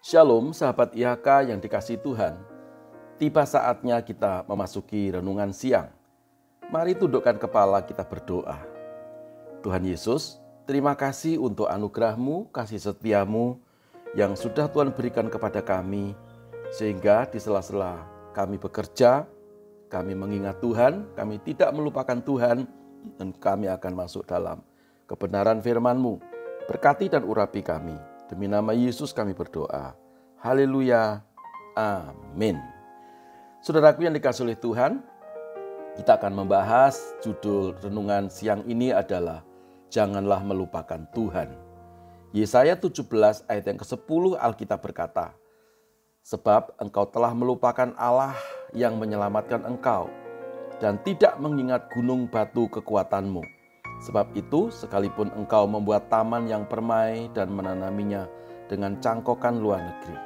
Shalom sahabat IHK yang dikasihi Tuhan. Tiba saatnya kita memasuki renungan siang. Mari tundukkan kepala, kita berdoa. Tuhan Yesus, terima kasih untuk anugerah-Mu, kasih setia-Mu yang sudah Tuhan berikan kepada kami, sehingga di sela-sela kami bekerja, kami mengingat Tuhan, kami tidak melupakan Tuhan, dan kami akan masuk dalam kebenaran firman-Mu. Berkati dan urapi kami. Demi nama Yesus kami berdoa. Haleluya. Amin. Saudaraku yang dikasihi oleh Tuhan, kita akan membahas judul renungan siang ini adalah Janganlah Melupakan Tuhan. Yesaya 17 ayat yang ke-10 Alkitab berkata, sebab engkau telah melupakan Allah yang menyelamatkan engkau dan tidak mengingat gunung batu kekuatanmu. Sebab itu, sekalipun engkau membuat taman yang permai dan menanaminya dengan cangkokan luar negeri.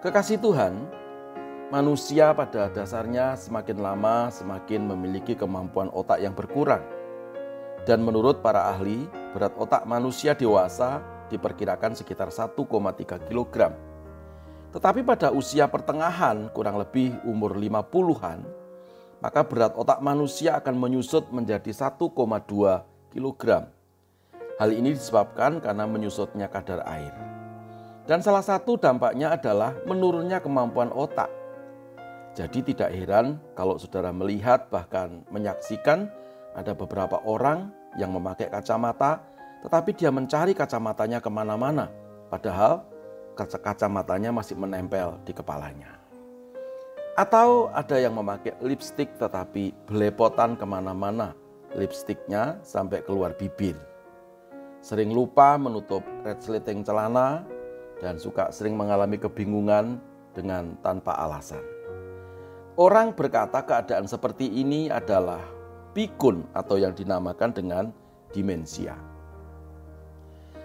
Kekasih Tuhan, manusia pada dasarnya semakin lama semakin memiliki kemampuan otak yang berkurang. Dan menurut para ahli, berat otak manusia dewasa diperkirakan sekitar 1,3 kg. Tetapi pada usia pertengahan, kurang lebih umur 50-an, maka berat otak manusia akan menyusut menjadi 1,2 kg. Hal ini disebabkan karena menyusutnya kadar air. Dan salah satu dampaknya adalah menurunnya kemampuan otak. Jadi tidak heran kalau saudara melihat bahkan menyaksikan ada beberapa orang yang memakai kacamata, tetapi dia mencari kacamatanya kemana-mana, padahal kacamatanya masih menempel di kepalanya. Atau ada yang memakai lipstik tetapi belepotan kemana-mana, lipstiknya sampai keluar bibir. Sering lupa menutup resleting celana dan sering mengalami kebingungan dengan tanpa alasan. Orang berkata keadaan seperti ini adalah pikun atau yang dinamakan dengan demensia.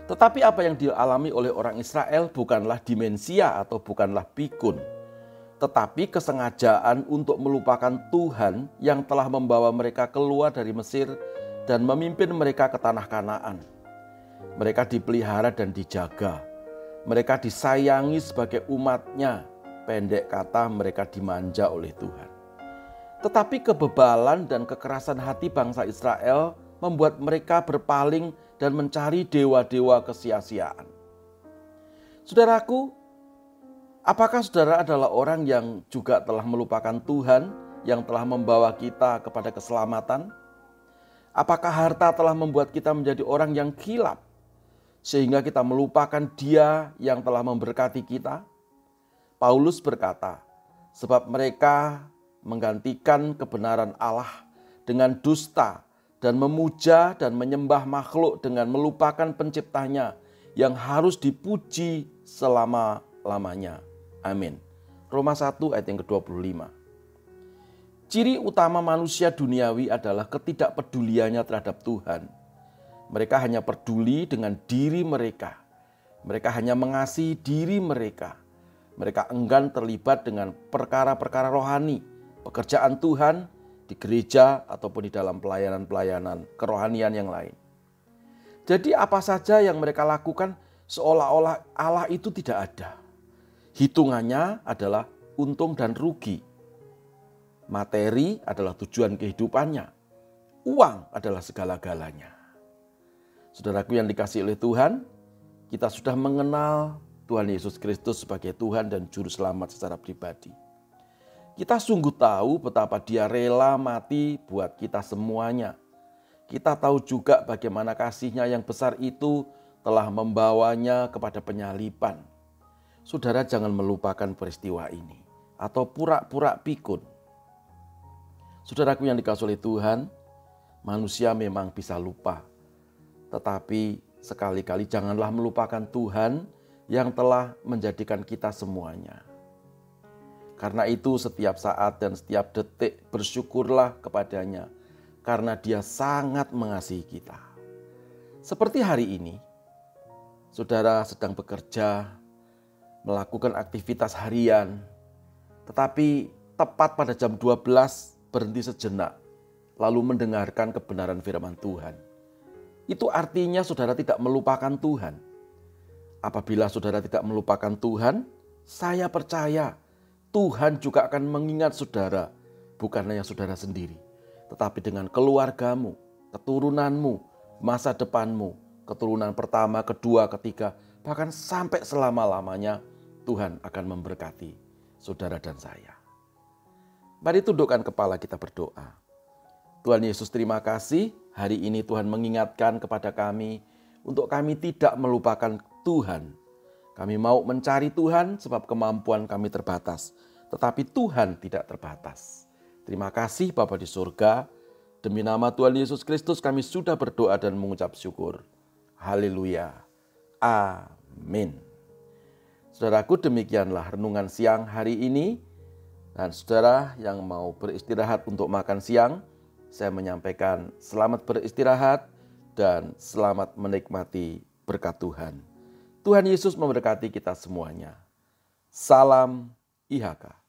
Tetapi apa yang dialami oleh orang Israel bukanlah demensia atau bukanlah pikun, tetapi kesengajaan untuk melupakan Tuhan yang telah membawa mereka keluar dari Mesir dan memimpin mereka ke tanah Kanaan. Mereka dipelihara dan dijaga. Mereka disayangi sebagai umatnya. Pendek kata, mereka dimanja oleh Tuhan. Tetapi kebebalan dan kekerasan hati bangsa Israel membuat mereka berpaling dan mencari dewa-dewa kesia-siaan. Saudaraku, apakah saudara adalah orang yang juga telah melupakan Tuhan yang telah membawa kita kepada keselamatan? Apakah harta telah membuat kita menjadi orang yang kilap sehingga kita melupakan Dia yang telah memberkati kita? Paulus berkata, sebab mereka menggantikan kebenaran Allah dengan dusta dan memuja dan menyembah makhluk dengan melupakan penciptanya yang harus dipuji selama-lamanya. Amin. Roma 1 ayat yang ke-25. Ciri utama manusia duniawi adalah ketidakpeduliannya terhadap Tuhan. Mereka hanya peduli dengan diri mereka. Mereka hanya mengasihi diri mereka. Mereka enggan terlibat dengan perkara-perkara rohani, pekerjaan Tuhan di gereja ataupun di dalam pelayanan-pelayanan kerohanian yang lain. Jadi apa saja yang mereka lakukan seolah-olah Allah itu tidak ada. Hitungannya adalah untung dan rugi. Materi adalah tujuan kehidupannya. Uang adalah segala-galanya. Saudaraku yang dikasihi oleh Tuhan, kita sudah mengenal Tuhan Yesus Kristus sebagai Tuhan dan Juru Selamat secara pribadi. Kita sungguh tahu betapa Dia rela mati buat kita semuanya. Kita tahu juga bagaimana kasih-Nya yang besar itu telah membawanya kepada penyaliban. Saudara jangan melupakan peristiwa ini atau pura-pura pikun. Saudaraku yang dikasihi oleh Tuhan, manusia memang bisa lupa. Tetapi sekali-kali janganlah melupakan Tuhan yang telah menjadikan kita semuanya. Karena itu setiap saat dan setiap detik bersyukurlah kepadanya karena Dia sangat mengasihi kita. Seperti hari ini, saudara sedang bekerja, melakukan aktivitas harian, tetapi tepat pada jam 12 berhenti sejenak, lalu mendengarkan kebenaran firman Tuhan. Itu artinya saudara tidak melupakan Tuhan. Apabila saudara tidak melupakan Tuhan, saya percaya Tuhan juga akan mengingat saudara, bukan hanya saudara sendiri, tetapi dengan keluargamu, keturunanmu, masa depanmu, keturunan pertama, kedua, ketiga, bahkan sampai selama-lamanya Tuhan akan memberkati saudara dan saya. Mari tundukkan kepala, kita berdoa. Tuhan Yesus, terima kasih hari ini Tuhan mengingatkan kepada kami untuk kami tidak melupakan Tuhan. Kami mau mencari Tuhan sebab kemampuan kami terbatas, tetapi Tuhan tidak terbatas. Terima kasih Bapa di surga, demi nama Tuhan Yesus Kristus kami sudah berdoa dan mengucap syukur. Haleluya. Amin. Saudaraku, demikianlah renungan siang hari ini. Dan saudara yang mau beristirahat untuk makan siang, saya menyampaikan selamat beristirahat dan selamat menikmati berkat Tuhan. Tuhan Yesus memberkati kita semuanya. Salam IHK.